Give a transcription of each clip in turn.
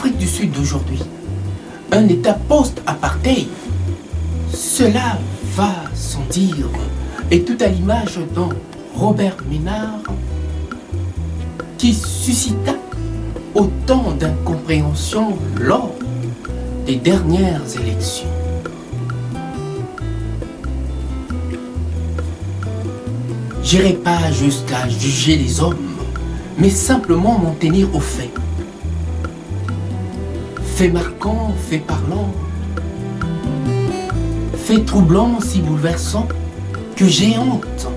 l'Afrique du Sud d'aujourd'hui, un État post-apartheid, cela va sans dire, et tout à l'image d'un Robert Ménard qui suscita autant d'incompréhension lors des dernières élections. J'irai pas jusqu'à juger les hommes, mais simplement m'en tenir aux faits. Faits marquants, faits parlants, faits troublants, si bouleversants, que j'ai honte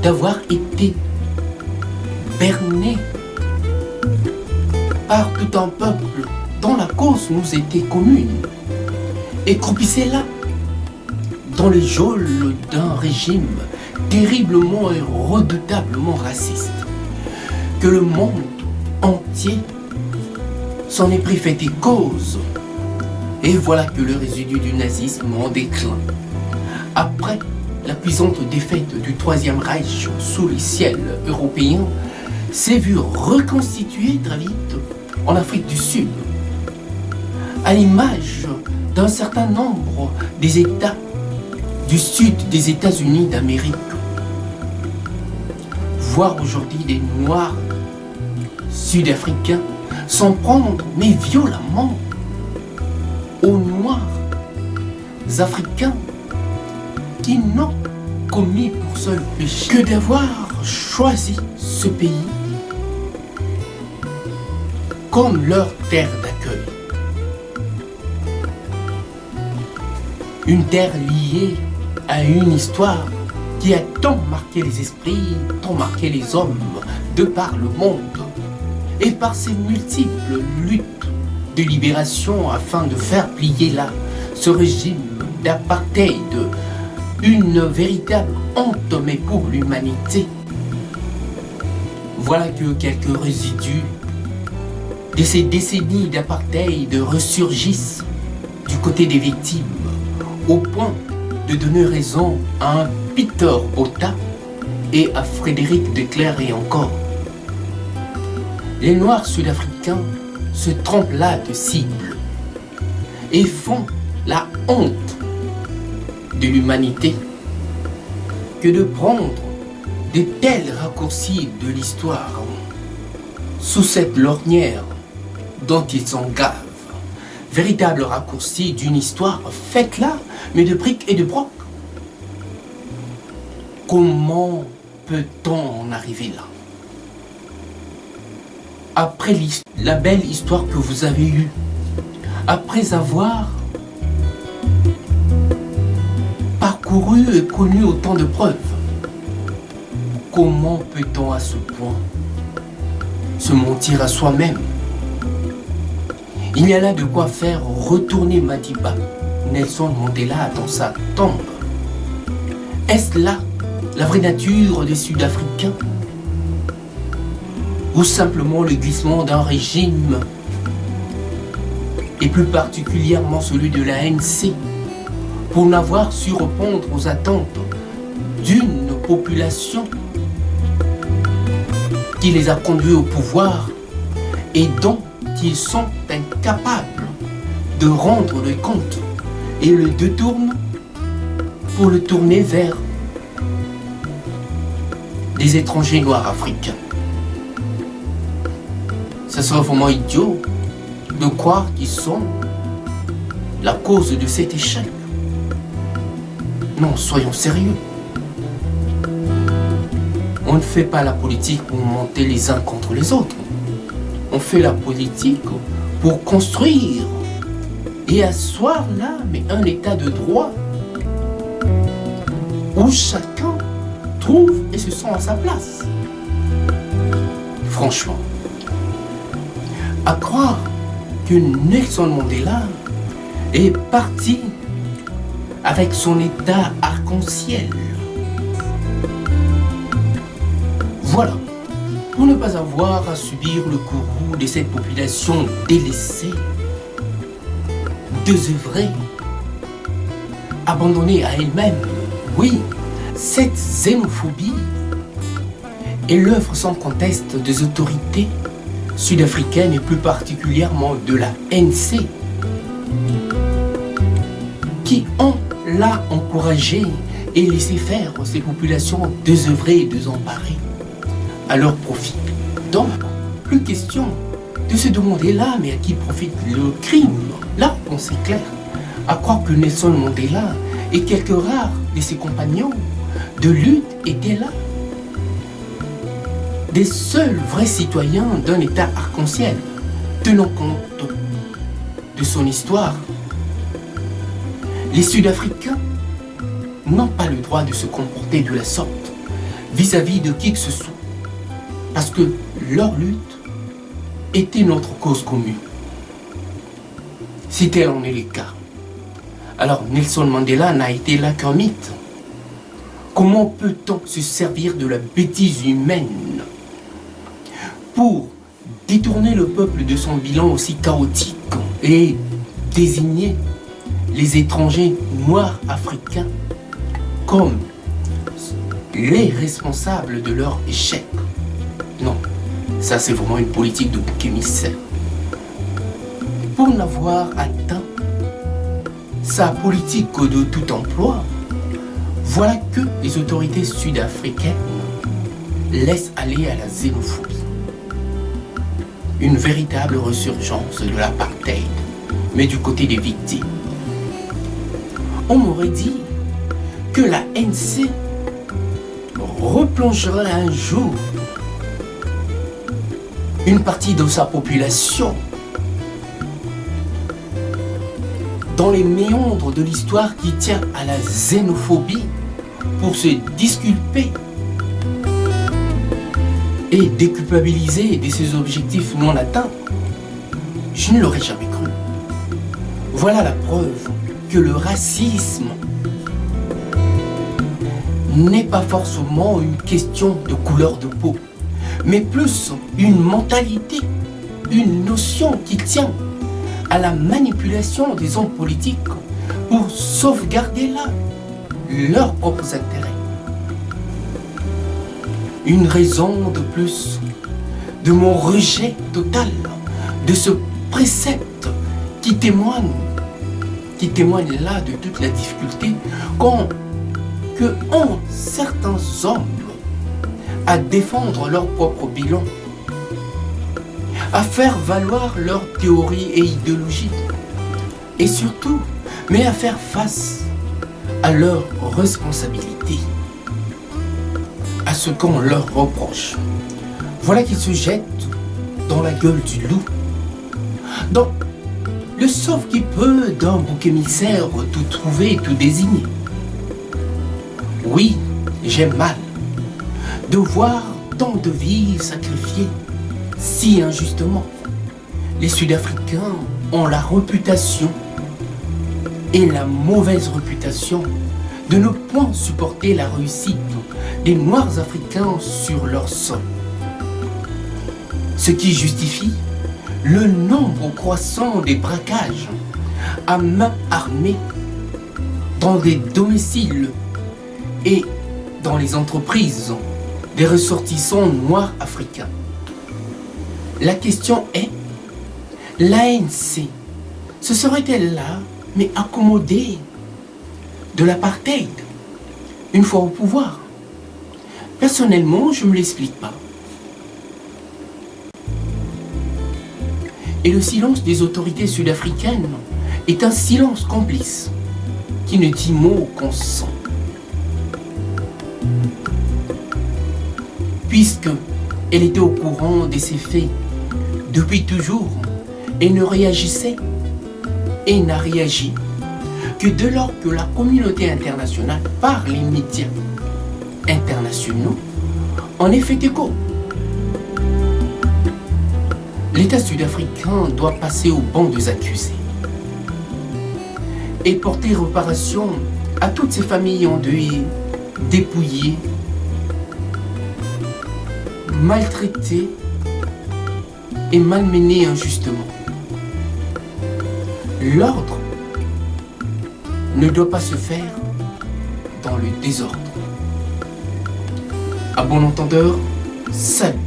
d'avoir été berné par tout un peuple dont la cause nous était commune, et croupissait là, dans les geôles d'un régime terriblement et redoutablement raciste, que le monde entier s'en est pris fait et cause. Et voilà que le résidu du nazisme en déclin, après la puissante défaite du Troisième Reich sous les ciels européens, s'est vu reconstituer très vite en Afrique du Sud, à l'image d'un certain nombre des États du sud des États-Unis d'Amérique. Voir aujourd'hui des Noirs sud-africains s'en prendre, mais violemment, aux Noirs africains qui n'ont commis pour seul péché que d'avoir choisi ce pays comme leur terre d'accueil. Une terre liée à une histoire qui a tant marqué les esprits, tant marqué les hommes de par le monde, et par ses multiples luttes de libération afin de faire plier là ce régime d'apartheid, une véritable honte mais pour l'humanité. Voilà que quelques résidus de ces décennies d'apartheid ressurgissent du côté des victimes, au point de donner raison à un Peter Botha et à Frédéric de Klerk et encore. Les Noirs sud-africains se trompent là de cible et font la honte de l'humanité que de prendre de tels raccourcis de l'histoire sous cette lorgnière dont ils sont gaves. Véritable raccourci d'une histoire faite là, mais de briques et de broc. Comment peut-on en arriver là? Après la belle histoire que vous avez eue, après avoir parcouru et connu autant de preuves, comment peut-on à ce point se mentir à soi-même? Il y a là de quoi faire retourner Madiba, Nelson Mandela dans sa tombe. Est-ce là la vraie nature des Sud-Africains? Ou simplement le glissement d'un régime, et plus particulièrement celui de l'ANC, pour n'avoir su répondre aux attentes d'une population qui les a conduits au pouvoir et dont ils sont incapables de rendre le compte et le détournent pour le tourner vers des étrangers noirs africains. Ça serait vraiment idiot de croire qu'ils sont la cause de cet échec. Non, soyons sérieux. On ne fait pas la politique pour monter les uns contre les autres. On fait la politique pour construire et asseoir là, mais un état de droit où chacun trouve et se sent à sa place. Franchement, à croire que Nelson Mandela est parti avec son état arc-en-ciel. Voilà, pour ne pas avoir à subir le courroux de cette population délaissée, désœuvrée, abandonnée à elle-même. Oui, cette xénophobie est l'œuvre sans conteste des autorités sud-africaine et plus particulièrement de la ANC, qui ont là encouragé et laissé faire ces populations désœuvrées et désemparées à leur profit. Donc, plus question de se demander là, mais à qui profite le crime? La réponse est claire. À croire que Nelson Mandela et quelques rares de ses compagnons de lutte étaient là. Des seuls vrais citoyens d'un État arc-en-ciel, tenant compte de son histoire. Les Sud-Africains n'ont pas le droit de se comporter de la sorte vis-à-vis de qui que ce soit, parce que leur lutte était notre cause commune. Si tel en est le cas, alors Nelson Mandela n'a été là qu'un mythe. Comment peut-on se servir de la bêtise humaine pour détourner le peuple de son bilan aussi chaotique et désigner les étrangers noirs africains comme les responsables de leur échec? Non, ça c'est vraiment une politique de bouc émissaire. Pour n'avoir atteint sa politique de tout emploi, voilà que les autorités sud-africaines laissent aller à la xénophobie. Une véritable resurgence de l'apartheid, mais du côté des victimes. On m'aurait dit que la ANC replongerait un jour une partie de sa population dans les méandres de l'histoire qui tient à la xénophobie pour se disculper et déculpabiliser de ses objectifs non atteints. Je ne l'aurais jamais cru. Voilà la preuve que le racisme n'est pas forcément une question de couleur de peau, mais plus une mentalité, une notion qui tient à la manipulation des hommes politiques pour sauvegarder là leurs propres intérêts. Une raison de plus de mon rejet total de ce précepte qui témoigne là de toute la difficulté que ont certains hommes à défendre leur propre bilan, à faire valoir leurs théories et idéologies, et surtout, mais à faire face à leurs responsabilités, à ce qu'on leur reproche. Voilà qu'ils se jettent dans la gueule du loup. Donc, le sauve-qui-peut d'un bouc émissaire tout trouvé et tout désigné. Oui, j'ai mal de voir tant de vies sacrifiées si injustement. Les Sud-Africains ont la réputation et la mauvaise réputation de ne point supporter la réussite des Noirs africains sur leur sol. Ce qui justifie le nombre croissant des braquages à main armée dans des domiciles et dans les entreprises des ressortissants noirs africains. La question est, l'ANC se serait-elle là, mais accommodée de l'apartheid une fois au pouvoir? Personnellement, je ne me l'explique pas. Et le silence des autorités sud-africaines est un silence complice qui ne dit mot qu'on sent. Puisque elle était au courant de ces faits depuis toujours et ne réagissait et n'a réagi que dès lors que la communauté internationale, par les médias internationaux, en est fait écho. L'État sud-africain doit passer au banc des accusés et porter réparation à toutes ces familles endeuillées, dépouillées, maltraitées et malmenées injustement. L'ordre ne doit pas se faire dans le désordre. À bon entendeur, salut.